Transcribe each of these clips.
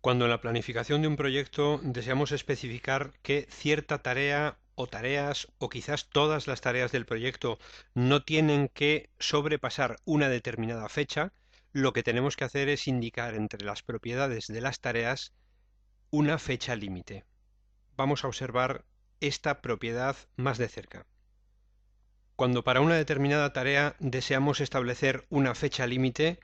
Cuando en la planificación de un proyecto deseamos especificar que cierta tarea o tareas o quizás todas las tareas del proyecto no tienen que sobrepasar una determinada fecha, lo que tenemos que hacer es indicar entre las propiedades de las tareas una fecha límite. Vamos a observar esta propiedad más de cerca. Cuando para una determinada tarea deseamos establecer una fecha límite,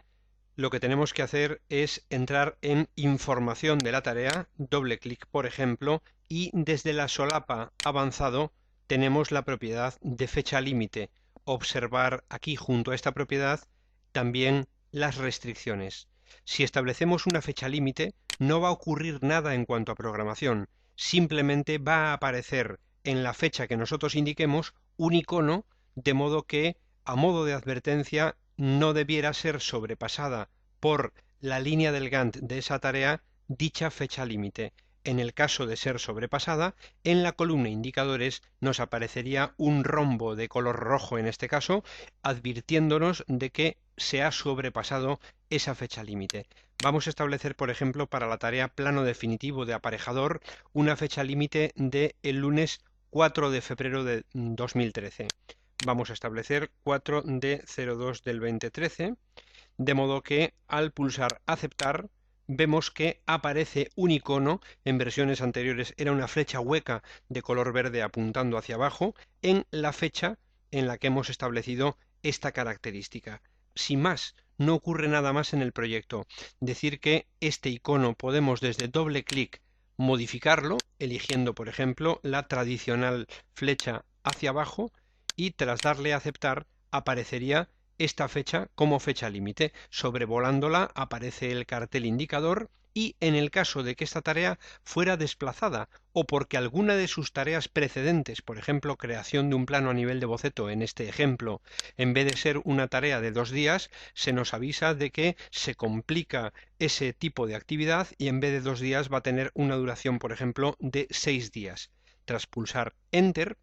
lo que tenemos que hacer es entrar en información de la tarea, doble clic por ejemplo, y desde la solapa avanzado tenemos la propiedad de fecha límite. Observar aquí junto a esta propiedad también las restricciones. Si establecemos una fecha límite, no va a ocurrir nada en cuanto a programación, simplemente va a aparecer en la fecha que nosotros indiquemos un icono, de modo que, a modo de advertencia, no debiera ser sobrepasada por la línea del Gantt de esa tarea dicha fecha límite. En el caso de ser sobrepasada, en la columna indicadores nos aparecería un rombo de color rojo en este caso, advirtiéndonos de que se ha sobrepasado esa fecha límite. Vamos a establecer, por ejemplo, para la tarea plano definitivo de aparejador, una fecha límite de el lunes 4 de febrero de 2013. Vamos a establecer 4 de 02 del 2013, de modo que al pulsar aceptar vemos que aparece un icono. En versiones anteriores era una flecha hueca de color verde apuntando hacia abajo en la fecha en la que hemos establecido esta característica. Sin más, no ocurre nada más en el proyecto. Decir que este icono podemos desde doble clic modificarlo, eligiendo por ejemplo la tradicional flecha hacia abajo, y tras darle a aceptar aparecería esta fecha como fecha límite. Sobrevolándola aparece el cartel indicador y en el caso de que esta tarea fuera desplazada o porque alguna de sus tareas precedentes, por ejemplo, creación de un plano a nivel de boceto en este ejemplo, en vez de ser una tarea de 2 días, se nos avisa de que se complica ese tipo de actividad y en vez de 2 días va a tener una duración, por ejemplo, de 6 días. Tras pulsar Enter,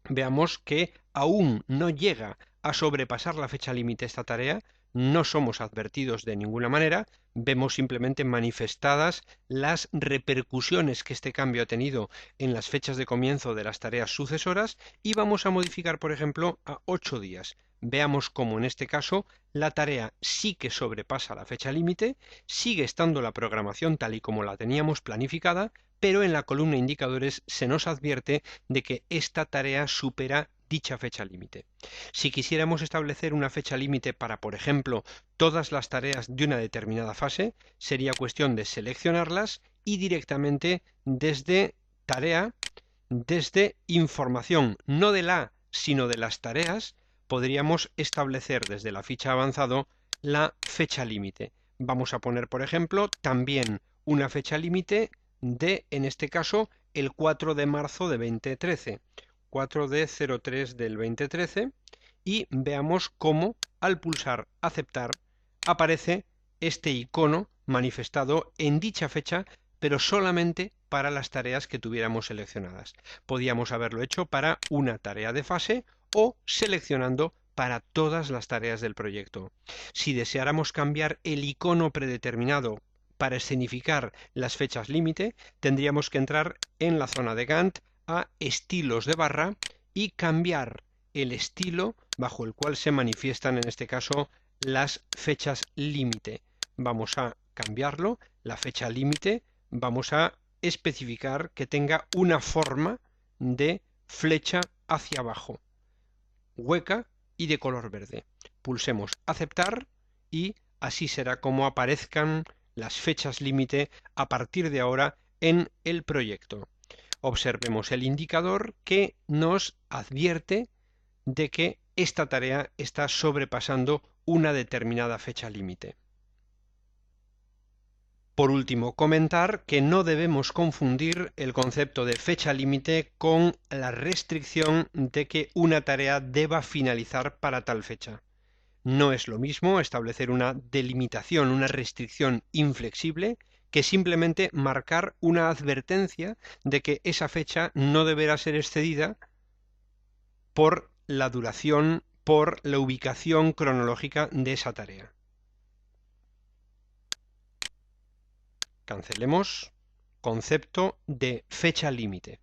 veamos que aún no llega a sobrepasar la fecha límite esta tarea, no somos advertidos de ninguna manera, vemos simplemente manifestadas las repercusiones que este cambio ha tenido en las fechas de comienzo de las tareas sucesoras y vamos a modificar, por ejemplo, a 8 días. Veamos cómo en este caso la tarea sí que sobrepasa la fecha límite, sigue estando la programación tal y como la teníamos planificada, pero en la columna indicadores se nos advierte de que esta tarea supera dicha fecha límite. Si quisiéramos establecer una fecha límite para, por ejemplo, todas las tareas de una determinada fase, sería cuestión de seleccionarlas y directamente desde tarea, desde información, no de la, sino de las tareas, podríamos establecer desde la ficha avanzado la fecha límite. Vamos a poner, por ejemplo, también una fecha límite de, en este caso, el 4 de marzo de 2013. 4 de 03 del 2013 y veamos cómo al pulsar aceptar aparece este icono manifestado en dicha fecha, pero solamente para las tareas que tuviéramos seleccionadas. Podíamos haberlo hecho para una tarea de fase o seleccionando para todas las tareas del proyecto. Si deseáramos cambiar el icono predeterminado para escenificar las fechas límite, tendríamos que entrar en la zona de Gantt a estilos de barra y cambiar el estilo bajo el cual se manifiestan en este caso las fechas límite. Vamos a cambiarlo, la fecha límite, vamos a especificar que tenga una forma de flecha hacia abajo, hueca y de color verde. Pulsemos aceptar y así será como aparezcan las fechas límite a partir de ahora en el proyecto. Observemos el indicador que nos advierte de que esta tarea está sobrepasando una determinada fecha límite. Por último, comentar que no debemos confundir el concepto de fecha límite con la restricción de que una tarea deba finalizar para tal fecha. No es lo mismo establecer una delimitación, una restricción inflexible, que simplemente marcar una advertencia de que esa fecha no deberá ser excedida por la duración, por la ubicación cronológica de esa tarea. Cancelemos. Concepto de fecha límite.